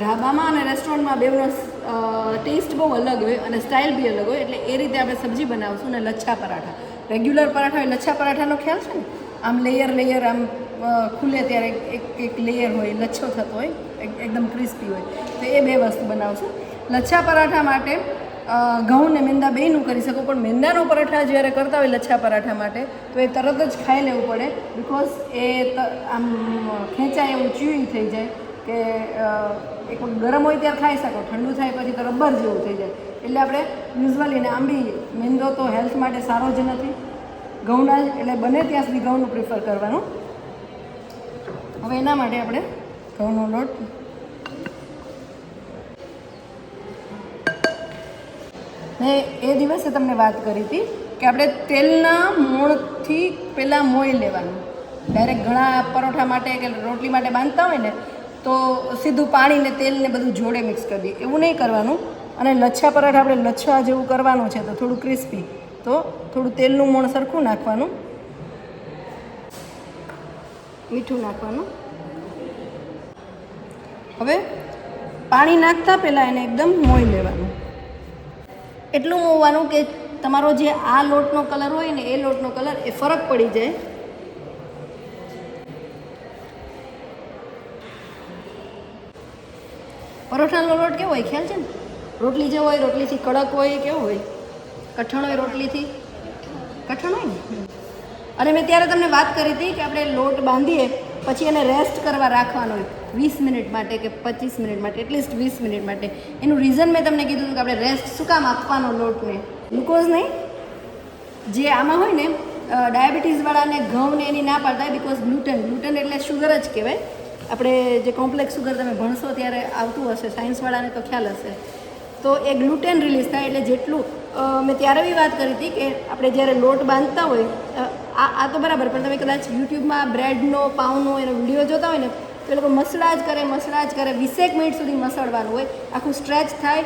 ઢાબામાં અને રેસ્ટોરન્ટમાં બેવનો ટેસ્ટ બહુ અલગ હોય અને સ્ટાઇલ બી અલગ હોય. એટલે એ રીતે આપણે સબ્જી બનાવશું. ને લચ્છા પરાઠા, રેગ્યુલર પરાઠા હોય, લચ્છા પરાઠાનો ખ્યાલ છે ને, આમ લેયર આમ ખુલે ત્યારે એક લેયર હોય, લચ્છો થતો હોય, એકદમ ક્રિસ્પી હોય. તો એ બે વસ્તુ બનાવશું. લચ્છા પરાઠા માટે ઘઉં ને મેંદા બેયનું કરી શકો, પણ મેંદાનો પરાઠા જ્યારે કરતા હોય લચ્છા પરાઠા માટે તો એ તરત જ ખાઈ લેવું પડે, બિકોઝ એ આમ ખેંચાય એવું ચ્યુઇંગ થઈ જાય કે એક ગરમ હોય ત્યારે ખાઈ શકો, ઠંડુ થાય પછી તો રબર જેવું થઈ જાય. એટલે આપણે યુઝવલી ને આમ બી મેંદો તો હેલ્થ માટે સારો જ નથી, ઘઉંના જ, એટલે બને ત્યાં સુધી ઘઉંનું પ્રિફર કરવાનું. હવે એના માટે આપણે ઘઉંનો લોટ મેં એ દિવસે તમને વાત કરી હતી કે આપણે તેલના મોણથી પહેલાં મોઈ લેવાનું. ડાયરેક્ટ ઘણા પરોઠા માટે કે રોટલી માટે બાંધતા હોય ને તો સીધું પાણી ને તેલ ને બધું જોડે મિક્સ કરી દઈએ, એવું નહીં કરવાનું. અને લચ્છા પરાઠા આપણે લચ્છા જેવું કરવાનું છે તો થોડું ક્રિસ્પી, તો થોડું તેલનું મોણ સરખું નાખવાનું, મીઠું નાખવાનું. હવે પાણી નાખતા પહેલાં એને એકદમ મોઈ લેવાનું. એટલું મોવાનું કે તમારો જે આ લોટનો કલર હોય ને એ લોટનો કલર એ ફરક પડી જાય. પરોઠાનો લોટ કેવો હોય ખ્યાલ છે ને, રોટલી જેવો હોય, રોટલીથી કડક હોય, કેવો હોય, કઠણ હોય, રોટલીથી કઠણ હોય ને. અને મેં ત્યારે તમને વાત કરી હતી કે આપણે લોટ બાંધીએ પછી એને રેસ્ટ કરવા રાખવાનો હોય 20 મિનિટ માટે કે 25 મિનિટ માટે, એટલીસ્ટ 20 મિનિટ માટે. એનું રીઝન મેં તમને કીધું હતું કે આપણે રેસ્ટ શું કામ આપવાનો લોટને, ગ્લુકોઝ નહીં. જે આમાં હોય ને ડાયાબિટીસવાળાને ઘઉંને એની ના પાડતા હોય, બિકોઝ ગ્લુટન એટલે શુગર જ કહેવાય. આપણે જે કોમ્પ્લેક્સ શુગર તમે ભણશો ત્યારે આવતું હશે, સાયન્સવાળાને તો ખ્યાલ હશે. તો એ ગ્લુટેન રિલીઝ થાય. એટલે જેટલું મેં ત્યારે બી વાત કરી હતી કે આપણે જ્યારે લોટ બાંધતા હોય, આ તો બરાબર, પણ તમે કદાચ યુટ્યુબમાં બ્રેડનો પાઉનો એનો વિડીયો જોતા હોય ને તો એ લોકો મસળા જ કરે 20 મિનિટ સુધી મસળવાનું હોય, આખું સ્ટ્રેચ થાય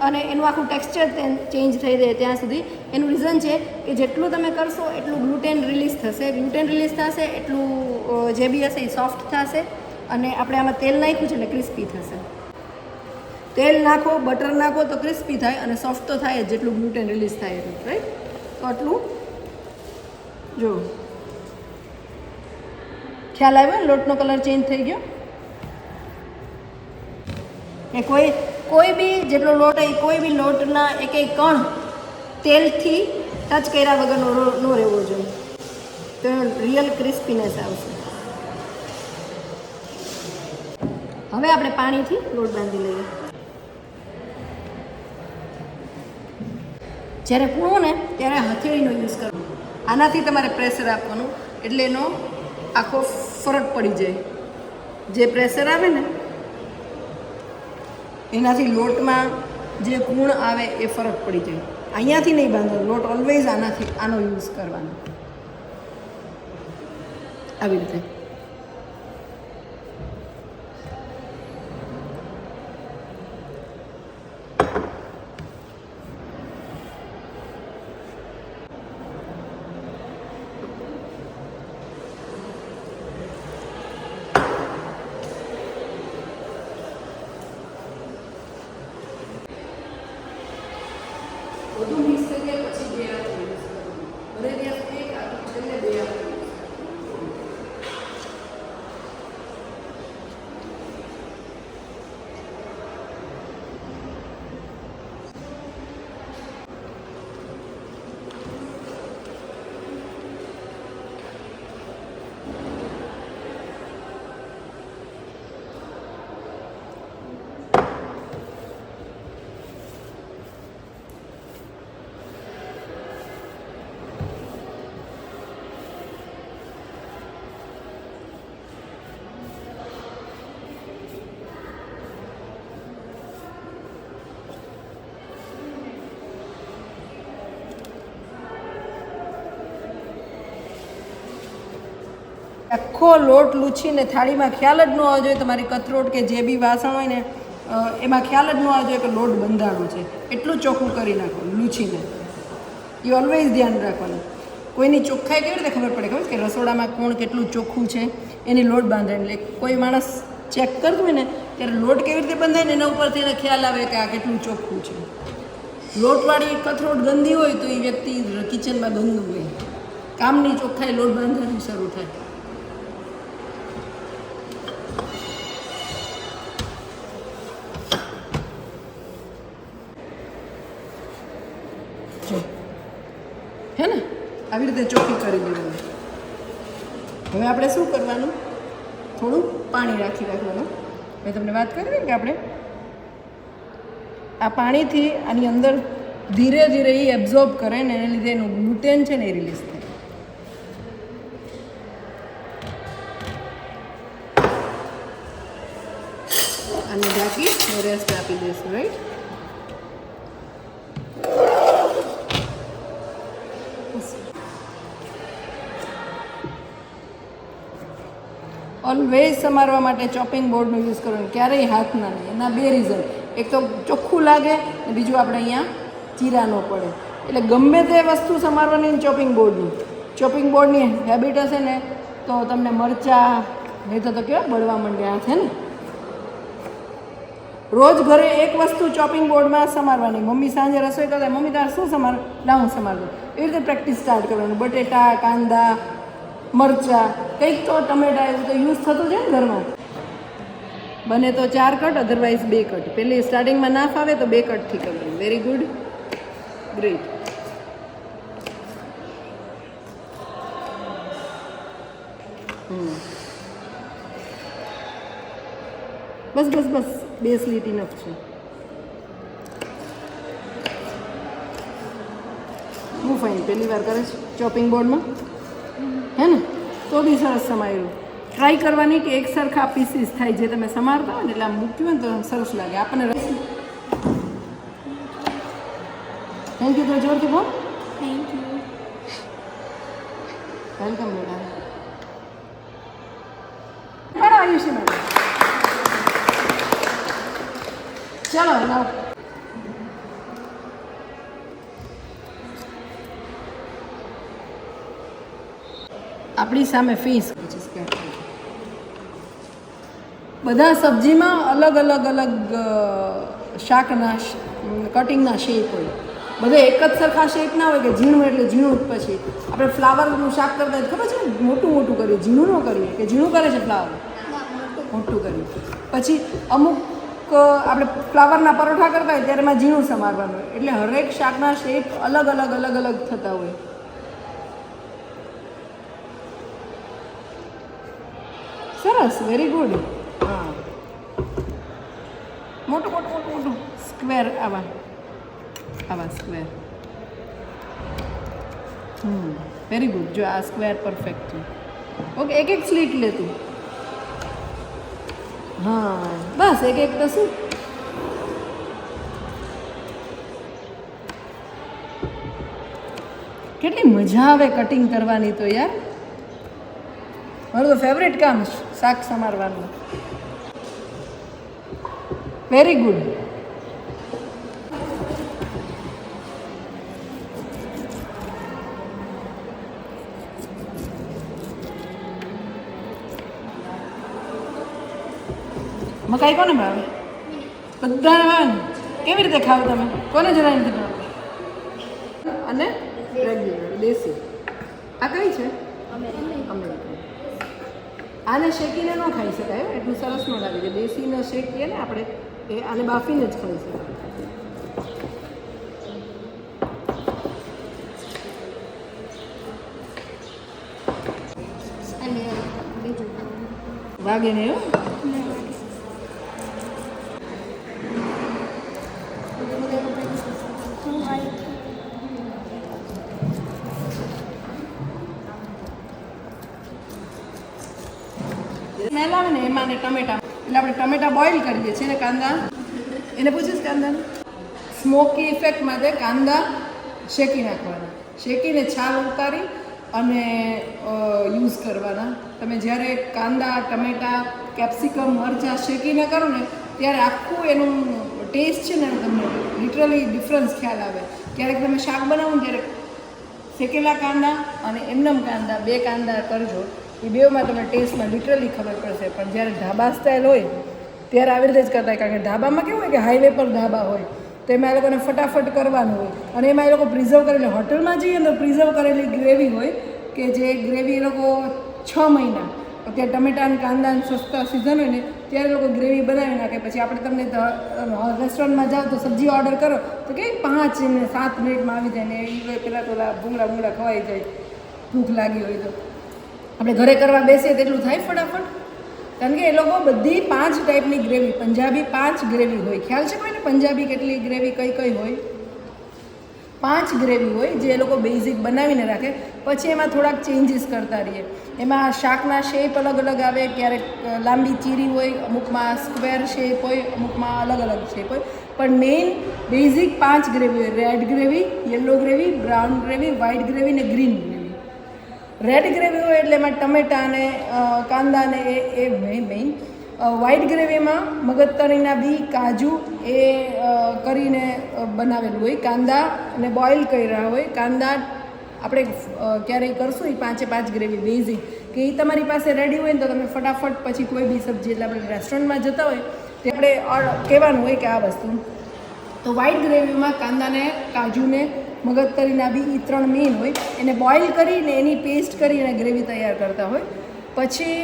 અને એનું આખું ટેક્સચર ચેન્જ થઈ જાય ત્યાં સુધી. એનું રીઝન છે કે જેટલું તમે કરશો એટલું ગ્લુટેન રિલીઝ થશે, ગ્લુટેન રિલીઝ થશે એટલું જે બી હશે એ સોફ્ટ થશે. અને આપણે આમાં તેલ નાખ્યું છે એટલે ક્રિસ્પી થશે. તેલ નાખો, બટર નાખો તો ક્રિસ્પી થાય અને સોફ્ટ તો થાય જ જેટલું ગ્લુટેન રિલીઝ થાય એટલું, રાઈટ? તો આટલું જો ખ્યાલ આવ્યો, લોટનો કલર ચેન્જ થઈ ગયો. એ કોઈ બી જેટલો લોટ હોય કોઈ બી લોટના એક કણ તેલથી ટચ કર્યા વગરનો ન રહેવો જોઈએ, તો રિયલ ક્રિસ્પીનેસ આવશે. હવે આપણે પાણીથી લોટ બાંધી લઈએ. જ્યારે પૂણો ને ત્યારે હથેળીનો યુઝ કરવો. આનાથી તમારે પ્રેશર આપવાનું એટલે એનો આખો ફરક પડી જાય. જે પ્રેશર આવે ને એનાથી લોટમાં જે ગુણ આવે એ ફરક પડી જાય. અહીંયાથી નહીં બાંધવાનો લોટ, ઓલવેઝ આનો યુઝ કરવાનો, આવી રીતે. બધું મિક્સ થઈ જાય પછી 2 હાથ યુઝ કરવાનું. ભલે ત્યાં 1 હાથ છેલ્લે 2 હાથ. આખો લોટ લૂછીને થાળીમાં ખ્યાલ જ ન આવવો જોઈએ, તમારી કથરોટ કે જે બી વાસણ હોય ને એમાં ખ્યાલ જ ન આવવો જોઈએ કે લોટ બંધાણો છે. એટલું ચોખ્ખું કરી નાખો લૂછીને. એ ઓલવેઝ ધ્યાન રાખવાનું. કોઈની ચોખ્ખાઈ કેવી રીતે ખબર પડે ખબર કે રસોડામાં કોણ કેટલું ચોખ્ખું છે એની લોટ બાંધે. એટલે કોઈ માણસ ચેક કરતું હોય ને ત્યારે લોટ કેવી રીતે બંધાય ને એના ઉપરથી એને ખ્યાલ આવે કે આ કેટલું ચોખ્ખું છે. લોટવાળી કથરોટ ગંદી હોય તો એ વ્યક્તિ કિચનમાં ગંદુ હોય. કામની ચોખ્ખાઈ લોટ બાંધવાથી શરૂ થાય. હે ને આવી રીતે ચોખ્ખી કરી દેવાની. હવે આપણે શું કરવાનું, થોડું પાણી રાખવાનું. મેં તમને વાત કરી ને કે આપણે આ પાણીથી આની અંદર ધીરે ધીરે એ એબ્ઝોર્બ કરે ને એને લીધે એનું ગ્લુટેન છે ને એ રિલીઝ થાય. અને ઢાંકી રેસ્ટ આપી દઈશું. રાઈટ, ઓલવેઝ સમારવા માટે ચોપિંગ બોર્ડનો યુઝ કરવાનો, ક્યારેય હાથના નહીં. એના બે રીઝન, એક તો ચોખ્ખું લાગે અને બીજું આપણે અહીંયા ચીરા ન પડે. એટલે ગમે તે વસ્તુ સમારવાની ચોપિંગ બોર્ડની હેબિટ હશે ને તો તમને મરચાં નહીં તો કેવા બળવા માંડ્યા છે ને. રોજ ઘરે એક વસ્તુ ચોપિંગ બોર્ડમાં સમારવાની. મમ્મી સાંજે રસોઈ કરતા મમ્મી તારે શું સમાર, હું સમાર દઉં. એવી રીતે પ્રેક્ટિસ સ્ટાર્ટ કરવાનું. બટેટા, કાંદા, મરચાં, કંઈક તો ટમેટા એવું તો યુઝ થતું છે ને ઘરમાં. બને તો 4 કટ, અધરવાઇઝ 2 કટ. પહેલી સ્ટાર્ટિંગમાં ના ફાવે તો 2 કટથી કરવાનું. Very good, great. બસ 2 સ્લીટ ઇનફ છે. હું ફાઇન પહેલી વાર કરે છે ચોપિંગ બોર્ડમાં, હે ને? તો બી સરસ સમાયેલું. ટ્રાય કરવાની કે એક સરખા પીસીસ થાય. જે તમે સમારતા હોય ને એટલે આમ મૂક્યું હોય ને તો સરસ લાગે આપણને. Thank you. તો જોરથી બોલ. Thank you. વેલકમ બેટા. બરાબર આયુષી મેડમ. ચલો લાવ. આપણી સામે ફીસ બધા સબ્જીમાં અલગ અલગ શાકના કટિંગના શેપ હોય. બધા એક જ સરખા શેપ ના હોય કે ઝીણું એટલે ઝીણું જ. પછી આપણે ફ્લાવરનું શાક કરતા હોય ખબર છે ને, મોટું કરીએ, ઝીણું ન કરીએ. કે ઝીણું કરે છે ફ્લાવર, મોટું કરીએ. પછી અમુક આપણે ફ્લાવરના પરોઠા કરતા હોય ત્યારે એમાં ઝીણું સમારવાનું હોય. એટલે હરેક શાકના શેપ અલગ અલગ થતા હોય. સરસ, વેરી ગુડ. હા, મોટું સ્ક્વેર, આવા સ્ક્વેર. Very good. જો આ સ્ક્વેર પરફેક્ટ છે. ઓકે, એક સ્લીટ લેતું. હા બસ એક તો શું. કેટલી મજા આવે કટિંગ કરવાની તો યાર. મારું તો ફેવરેટ કામ શાક સમારવાનું. Very good. મકાઈ કોને ભાવે? બધાને ભાવે ને. કેવી રીતે ખાવ તમે? કોને જરાય નથી ભાવે? અને રેગ્યુલર દેશી. આ કઈ છે? અમેરિકન. આને શેકીને ન ખાઈ શકાય, એટલું સરસ ન લાગે. કે દેશીને શેકીએ ને આપણે, એ આને બાફીને જ ખાઈ શકાય. વાગે ને એવું. સ્મેલ આવે ને એમાં ને ટમેટા, એટલે આપણે ટમેટા બોઇલ કરીએ છીએ ને કાંદા. એને પૂછીશ કાંદા સ્મોકી ઇફેક્ટ માટે કાંદા શેકી નાખવાના. શેકીને છાલ ઉતારી અને યુઝ કરવાના. તમે જ્યારે કાંદા, ટમેટા, કેપ્સિકમ, મરચાં શેકીને કરો ને ત્યારે આખું એનું ટેસ્ટ છે ને તમને લિટરલી ડિફરન્સ ખ્યાલ આવે. ક્યારેક તમે શાક બનાવો ને ત્યારે શેકેલા કાંદા અને એમનેમ કાંદા, 2 કાંદા કરજો. એ બેમાં તમને ટેસ્ટમાં લિટરલી ખબર પડશે. પણ જ્યારે ઢાબા સ્ટાઇલ હોય ત્યારે આવી રીતે જ કરતા હોય. કારણ કે ઢાબામાં કેવું હોય કે હાઈવે પર ઢાબા હોય તો એમાં એ લોકોને ફટાફટ કરવાનું હોય અને એમાં એ લોકો પ્રિઝર્વ કરેલી હોટલમાં જઈએ તો પ્રિઝર્વ કરેલી ગ્રેવી હોય કે જે ગ્રેવી એ લોકો 6 મહિના અત્યારે ટમેટા અને કાંદા સસ્તા સિઝન હોય ને ત્યારે લોકો ગ્રેવી બનાવી નાખે. પછી આપણે તમને રેસ્ટોરન્ટમાં જાઓ તો સબ્જી ઓર્ડર કરો તો કે 5 ને 7 મિનિટમાં આવી જાય ને એ પહેલાં તો ભૂંગળા ખવાઈ જાય ભૂખ લાગી હોય તો. આપણે ઘરે કરવા બેસીએ તેટલું થાય ફટાફટ. કારણ કે એ લોકો બધી 5 ટાઈપની ગ્રેવી, પંજાબી 5 ગ્રેવી હોય. ખ્યાલ છે કોઈને પંજાબી કેટલી ગ્રેવી કઈ કઈ હોય? 5 ગ્રેવી હોય જે એ લોકો બેઝિક બનાવીને રાખે. પછી એમાં થોડાક ચેન્જીસ કરતા રહીએ. એમાં શાકના શેપ અલગ અલગ આવે. ક્યારેક લાંબી ચીરી હોય, અમુકમાં સ્ક્વેર શેપ હોય, અમુકમાં અલગ અલગ શેપ હોય. પણ મેઇન બેઝિક 5 ગ્રેવી હોય. Red gravy, yellow gravy, brown gravy, white gravy ને ગ્રીન ગ્રેવી. રેડ ગ્રેવી હોય એટલે એમાં ટમેટા અને કાંદા ને એ મેઇન. વ્હાઇટ ગ્રેવીમાં મગજતરીના બી, કાજુ એ કરીને બનાવેલું હોય. કાંદાને બોઇલ કર્યા હોય. કાંદા આપણે ક્યારેય કરશું એ 5 ગ્રેવી બેઝિક કે એ તમારી પાસે રેડી હોય ને તો તમે ફટાફટ પછી કોઈ બી સબ્જી એટલે આપણે રેસ્ટોરન્ટમાં જતા હોય તે આપણે કહેવાનું હોય કે આ વસ્તુ. તો વ્હાઇટ ગ્રેવીમાં કાંદાને, કાજુને, મગજતરીના બી એ 3 મેઇન હોય. એને બોઇલ કરીને એની પેસ્ટ કરીને ગ્રેવી તૈયાર કરતા હોય. પછી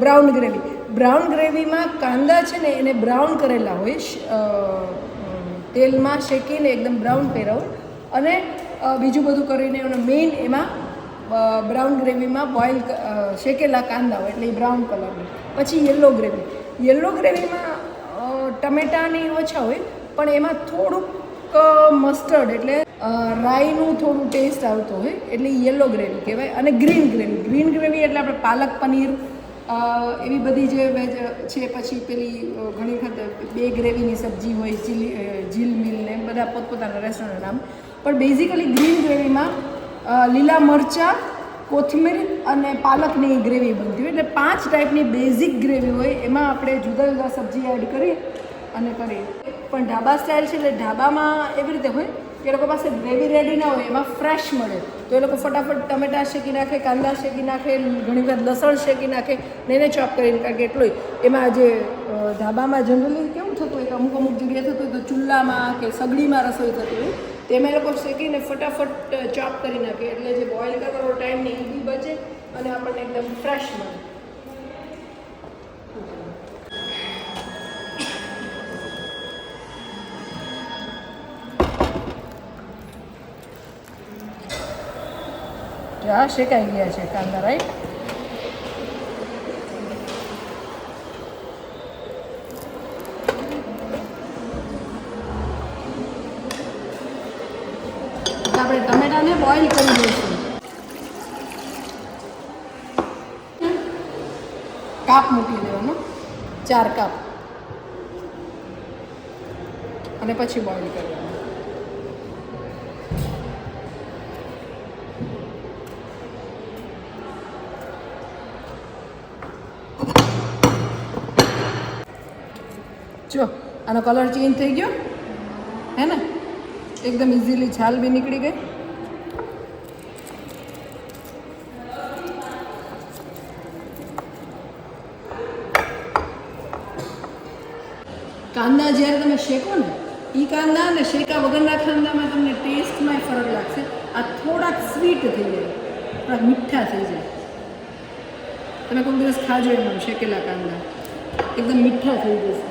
બ્રાઉન ગ્રેવી. બ્રાઉન ગ્રેવીમાં કાંદા છે ને એને બ્રાઉન કરેલા હોય, તેલમાં શેકીને એકદમ બ્રાઉન કર્યા હોય. અને બીજું બધું કરીને એનો મેઇન એમાં બ્રાઉન ગ્રેવીમાં બોઇલ શેકેલા કાંદા હોય એટલે એ બ્રાઉન કલરની. પછી યલો ગ્રેવી. યલો ગ્રેવીમાં ટમેટાની ઓછા હોય પણ એમાં થોડુંક મસ્ટર્ડ એટલે રાઈનું થોડું ટેસ્ટ આવતો હોય એટલે યલો ગ્રેવી કહેવાય. અને ગ્રીન ગ્રેવી. ગ્રીન ગ્રેવી એટલે આપણે પાલક પનીર એવી બધી જે વેજ છે. પછી પેલી ઘણી વખત 2 ગ્રેવીની સબ્જી હોય, જીલ મિલ ને બધા પોતપોતાના રેસ્ટોરન્ટ નામ. પણ બેઝિકલી ગ્રીન ગ્રેવીમાં લીલા મરચાં, કોથમીર અને પાલકની ગ્રેવી બનતી હોય. એટલે 5 ટાઈપની બેઝિક ગ્રેવી હોય. એમાં આપણે જુદા જુદા સબ્જી એડ કરી અને કરીએ. પણ ઢાબા સ્ટાઇલ છે એટલે ઢાબામાં એવી રીતે હોય કે એ લોકો પાસે ગ્રેવી રેડી ના હોય, એમાં ફ્રેશ મળે તો એ લોકો ફટાફટ ટમેટા શેકી નાખે, કાંદા શેકી નાખે, ઘણી વખત લસણ શેકી નાખે ને એને ચોપ કરીને. કારણ કે એટલું એમાં જે ઢાબામાં જનરલી કેવું થતું હોય કે અમુક જગ્યાએ થતું હોય તો ચૂલામાં કે સગડીમાં રસોઈ થતી હોય તેમાં એ લોકો શેકીને ફટાફટ ચોપ કરી નાખે એટલે જે બોઇલ કરવાનો ટાઈમ ને એ બી બચે અને આપણને એકદમ ફ્રેશ મળે. આ શેકાઈ ગયા છે કાંદા, રાઈટ? આપણે ટમેટાને બોઇલ કરી દઈશું. કાપ મૂકી દેવાનો, 4 કાપ, અને પછી બોઇલ કરવાનું. જો આનો કલર ચેન્જ થઈ ગયો હે ને, એકદમ ઇઝીલી છાલ બી નીકળી ગઈ. કાંદા જ્યારે તમે શેકો ને એ કાંદા અને શેકા વગરના કાંદામાં તમને ટેસ્ટમાં ફરક લાગશે. આ થોડાક સ્વીટ થઈ જાય, થોડાક મીઠા થઈ જાય. તમે કોઈ દિવસ ખાજો એમાં શેકેલા કાંદા એકદમ મીઠા થઈ જશે.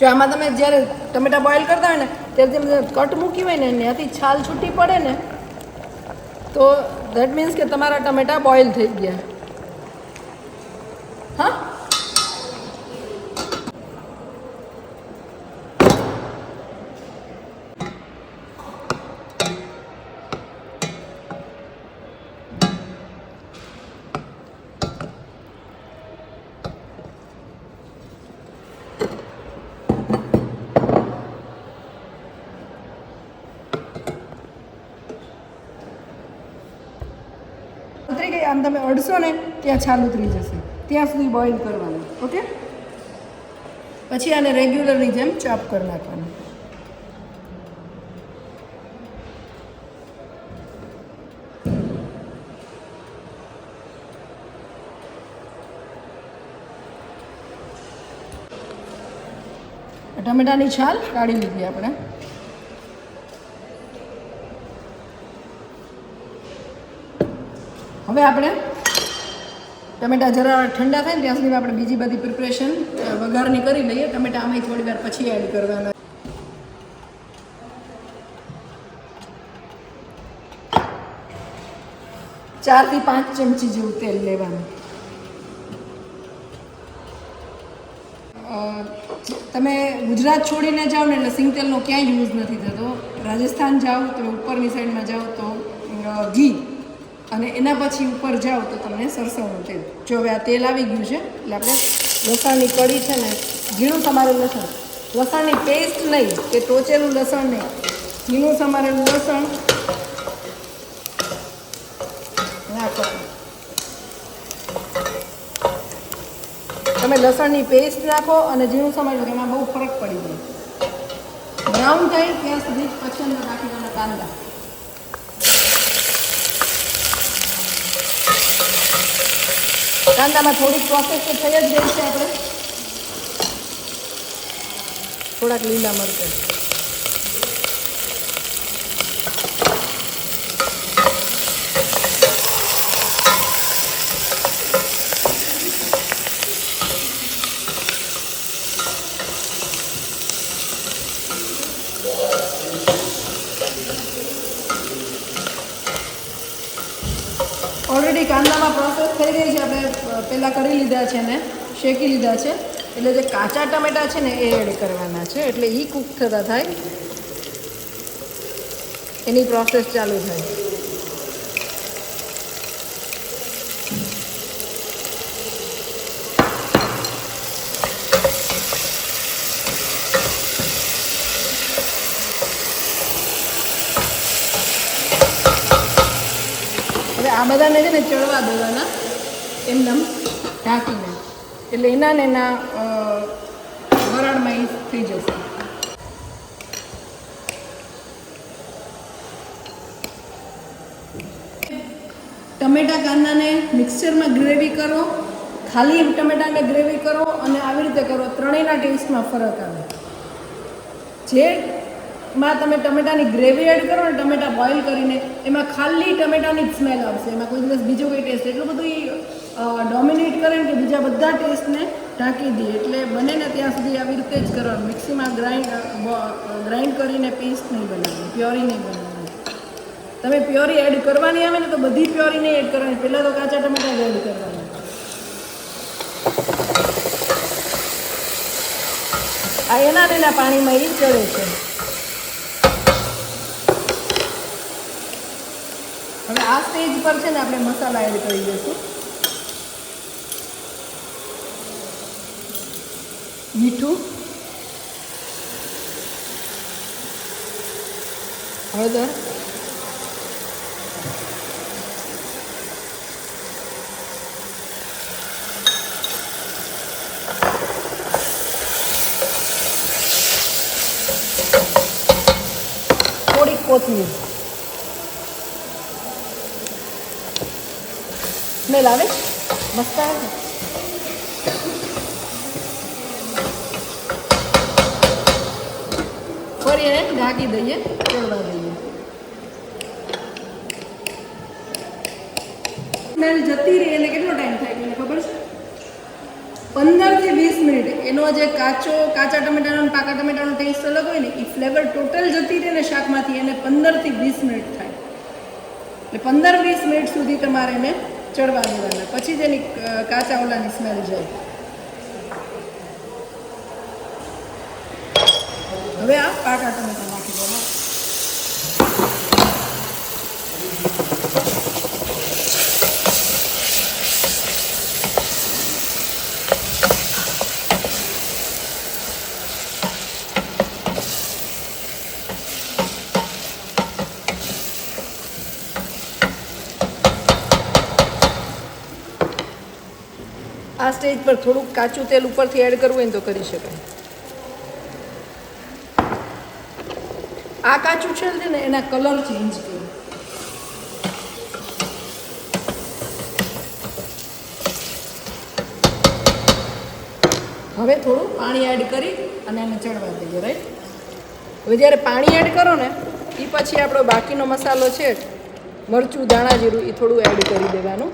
જો આમાં તમે જ્યારે ટમેટા બોઇલ કરતા હોય ને ત્યારે તમે કટ મૂકી હોય ને ત્યાંથી છાલ છૂટી પડે ને તો દેટ મીન્સ કે તમારા ટમેટા બોઇલ થઈ ગયા. હા, ઉતરી ગઈ. આમ તમે અડશો ને ત્યાં છાલ ઉતરી જશે, ત્યાં સુધી બોઇલ કરવાનું. ઓકે, પછી આને રેગ્યુલરની જેમ ચોપ કરી નાખવાનું. ટમેટાની છાલ કાઢી લીધી આપણે. હવે આપણે ટમેટા જરા ઠંડા થાય ને ત્યાં સુધી આપણે બીજી બધી પ્રિપરેશન વઘારની કરી લઈએ. ટમેટા આમાં થોડી વાર પછી એડ કરવાના. ચારથી 5 ચમચી જેવું તેલ લેવાનું. તમે ગુજરાત છોડીને જાઓ ને એટલે સિંગ તેલનો ક્યાંય યુઝ નથી થતો. રાજસ્થાન જાઓ તમે ઉપરની સાઈડમાં જાઓ તો ઘી, અને એના પછી ઉપર જાઓ તો તમને સરસવનું તેલ. જો હવે આ તેલ આવી ગયું છે એટલે આપણે લસણની કઢી છે ને, ઝીણું સમારેલું લસણ, લસણની પેસ્ટ નહીં કે ટોચેલું લસણ નહીં, ઝીણું સમારેલું લસણ નાખો. તમે લસણની પેસ્ટ નાખો અને ઝીણું સમારેલું, એમાં બહુ ફરક પડી જાય. બ્રાઉન થાય ત્યાં સુધી પછી અંદર નાખી દેવાના કાંદા. કાંદામાં થોડીક પ્રોસેસ તો થઈ જ ગઈ છે. આપણે થોડાક લીલા મરચાં, ઓલરેડી કાંદામાં પ્રોસેસ થઈ ગઈ છે. આપણે પહેલાં કરી લીધા છે ને શેકી લીધા છે, એટલે જે કાચા ટમેટા છે ને એ એડ કરવાના છે. એટલે એ કૂક થતા થાય એની પ્રોસેસ ચાલુ થાય. હવે આ બધાને છે ને ચડવા દેવાના એમને ઢાંકીને, એટલે એના ને એના વરાળમાં થઈ જશે. ટમેટા કાંદાને મિક્સચરમાં ગ્રેવી કરો, ખાલી ટમેટાને ગ્રેવી કરો અને આવી રીતે કરો, ત્રણેયના ટેસ્ટમાં ફરક આવે. જેમાં તમે ટમેટાની ગ્રેવી એડ કરો ને ટમેટા બોઇલ કરીને, એમાં ખાલી ટમેટાની જ સ્મેલ આવશે. એમાં કોઈ દિવસ બીજો કોઈ ટેસ્ટ એટલું બધું ડોમિનેટ કરે ને કે બીજા બધા ટેસ્ટને ઢાંકી દે. એટલે બને ને ત્યાં સુધી આવી રીતે જ કરવાનું. મિક્સીમાં ગ્રાઇન્ડ કરીને પેસ્ટ નહીં બનાવવાની, પ્યોરી નહીં બનાવવાની. તમે પ્યોરી એડ કરવાની આવે ને તો બધી પ્યોરી નહીં એડ કરવાની, પહેલાં તો કાચા ટમેટા જ એડ કરવાના. આ એના ને એના પાણીમાં એ ચડે છે. હવે આ સ્ટેજ પર છે ને આપણે મસાલા એડ કરી દઈશું. મીઠું, હળદર, થોડીક કોથમીર. સ્મેલ આવે મસ્ત આવે. ફરી એને ઢાંકી દઈએ, ચડવા દઈએ. સ્મેલ જતી રહી એટલે કેટલો ટાઈમ થાય મને ખબર છે? 15 થી 20 મિનિટ એનો જે કાચા ટમેટાનો અને પાકા ટમેટાનો ટેસ્ટ અલગ હોય ને એ ફ્લેવર ટોટલ જતી રહે ને શાકમાંથી એને 15 થી 20 મિનિટ થાય. એટલે 15-20 મિનિટ સુધી તમારે એને ચડવા દેવાના, પછી જ એની કાચા ઓલાની સ્મેલ જાય. હવે આ પાકા ટમેટા નાખી દેવા. આ સ્ટેજ પર થોડુંક કાચું તેલ ઉપરથી એડ કરવું હોય ને તો કરી શકાય. આ કાચું છે ને એના કલર ચેન્જ કરે. હવે થોડું પાણી એડ કરી અને એને ચડવા દઈએ. રાઈટ. હવે જ્યારે પાણી એડ કરો ને એ પછી આપણો બાકીનો મસાલો છે, મરચું, ધાણા જીરું, એ થોડું એડ કરી દેવાનું.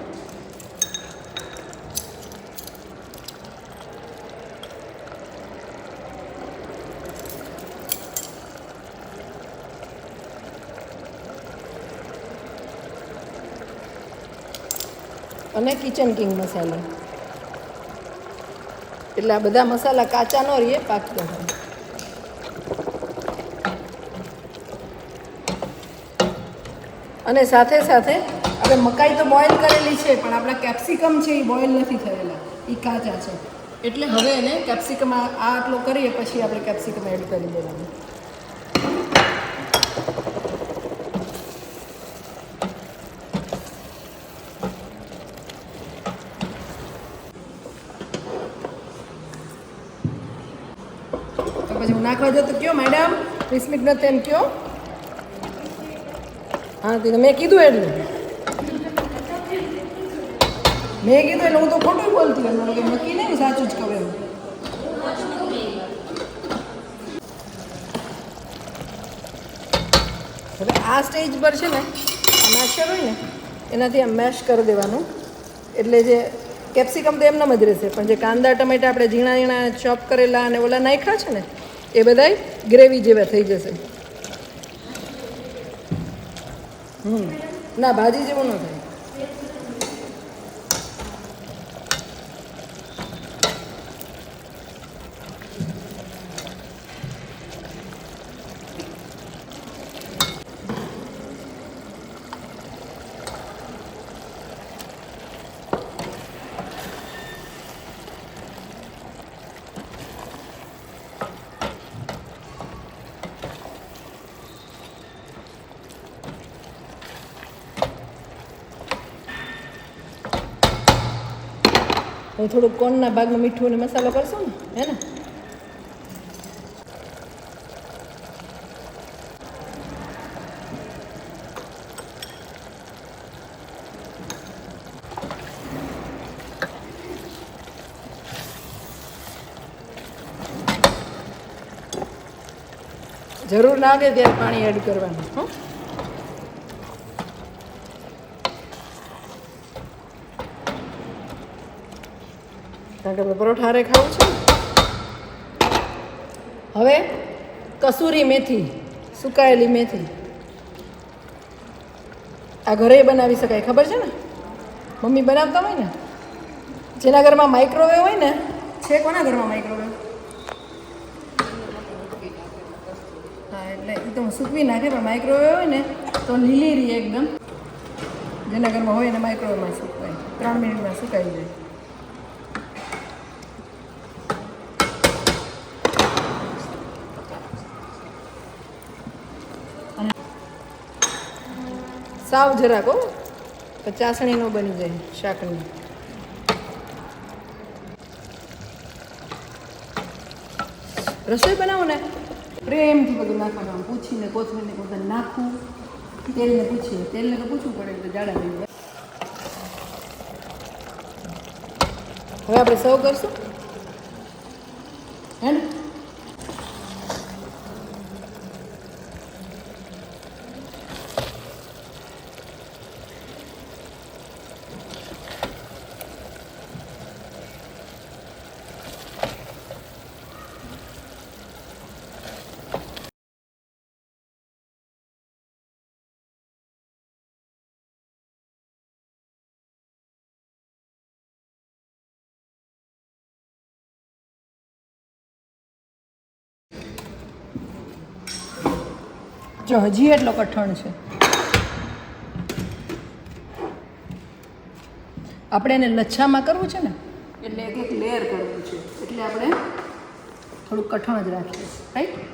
અને કિચન કિંગ મસાલો, એટલે આ બધા મસાલા કાચા ન રહીએ, પાકી જાય. અને સાથે સાથે હવે મકાઈ તો બોઇલ કરેલી છે, પણ આપણા કેપ્સિકમ છે એ બોઇલ નથી થયેલા, એ કાચા છે. એટલે હવે એને કેપ્સિકમ આટલો કરીએ પછી આપણે કેપ્સિકમ એડ કરી દેવાનું. પછી હું નાખવા જો તો કયો મેડમ, 20 મિનિટ નથી એમ કયો. હા તે મેં કીધું એટલે હું તો ખોટું બોલતી હોય, નક્કી નહીં સાચું જ કહું એમ. હવે આ સ્ટેજ પર છે ને આ મેશર હોય ને એનાથી આમ મેશ કરી દેવાનું, એટલે જે કેપ્સિકમ તો એમનામ જ રહેશે, પણ જે કાંદા ટમેટા આપણે ઝીણા ઝીણા ચોપ કરેલા અને ઓલા નાખ્યા છે ને એ બધાય ગ્રેવી જેવા થઈ જશે. ના ભાજી જેવું ન થાય. હવે થોડુંક કોર્નના ભાગમાં મીઠું અને મસાલો કરશો ને, હે ને? જરૂર લાગે ત્યારે પાણી એડ કરવાનું. હં, કારણ કે પરોઠા હારે ખાવું છે. હવે કસૂરી મેથી, સુકાયેલી મેથી, આ ઘરે બનાવી શકાય, ખબર છે ને? મમ્મી બનાવતા હોય ને. જેના ઘરમાં માઇક્રોવેવ હોય ને, છે કોના ઘરમાં માઇક્રોવેવ? હા, એટલે એ તો હું સૂકવી નાખે, પણ માઇક્રોવેવ હોય ને તો લીલી રહી એકદમ. જેના ઘરમાં હોય ને માઇક્રોવેવમાં સૂકવાય, 3 મિનિટમાં સુકાઈ જાય. સાવ જરાક હો, તો ચાસણી નો બની જાય શાકની. રસોઈ બનાવો ને પ્રેમથી બધું નાખવાનું, પૂછીને કોથમીરને પોતાને નાખવું, તેલને પૂછીએ, તેલને તો પૂછવું પડે એટલે જાડા થઈ જાય. હવે આપણે સર્વ કરશું, હે ને? જો હજી એટલો કઠણ છે. આપણે એને લચ્છામાં કરવું છે ને એટલે એક એક લેયર કરવું છે, એટલે આપણે થોડુંક કઠણ જ રાખીએ. રાઈટ.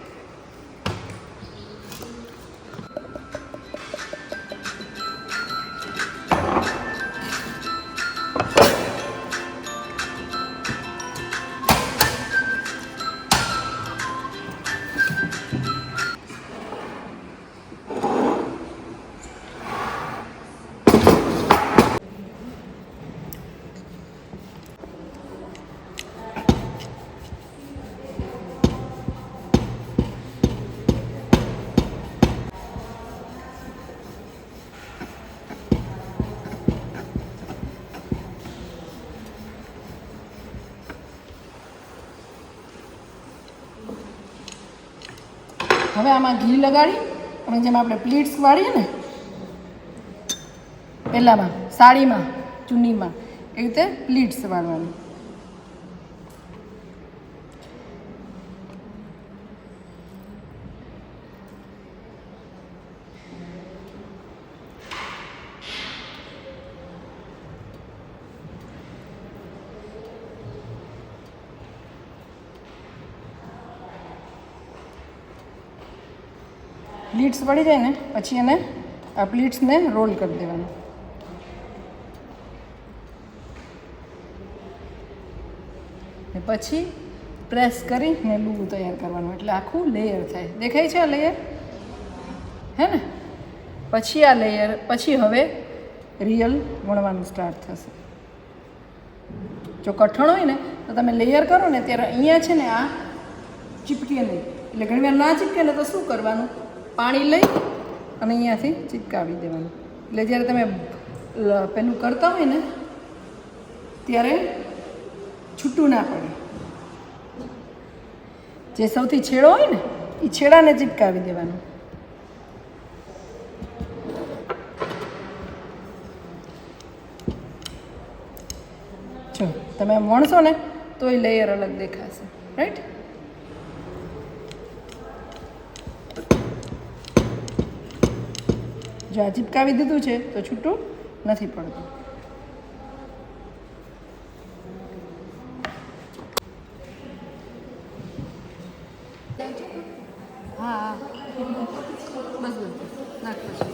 હવે આમાં ઘી લગાડી અને જેમ આપણે પ્લીટ્સ વાળીએ ને પહેલાંમાં સાડીમાં ચૂનીમાં એવી રીતે પ્લીટ્સ વાળવાની. પ્લીટ્સ પડી જાય ને પછી એને આ પ્લીટ્સને રોલ કરી દેવાનું. ને પછી પ્રેસ કરીને લૂવું તૈયાર કરવાનું એટલે આખું લેયર થાય. દેખાય છે આ લેયર? હે ને? પછી આ લેયર પછી હવે રિયલ વણવાનું સ્ટાર્ટ થશે. જો કઠણ હોય ને તો તમે લેયર કરો ને ત્યારે અહીંયા છે ને આ ચીપકે નહીં. એટલે ઘણીવાર ના ચીપકે ને તો શું કરવાનું, પાણી લઈ અને અહીંયાથી ચીપકાવી દેવાનું. એટલે જ્યારે તમે પેલું કરતા હોય ને ત્યારે છૂટું ના પડે. જે સૌથી છેડો હોય ને એ છેડાને ચીપકાવી દેવાનું. જો તમે આમ વણશો ને તો એ લેયર અલગ દેખાશે. રાઈટ. જો આ ચીપકાવી દીધું છે તો છૂટું નથી પડતું. હા બસ નાખ પછી.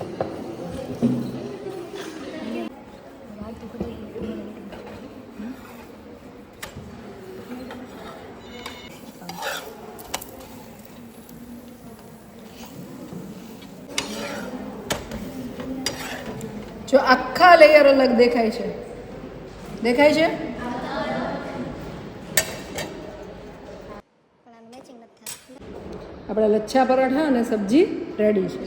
જો આખા લેયર અલગ દેખાય છે, દેખાય છે? આપણા લચ્છા પરાઠા અને સબ્જી રેડી છે.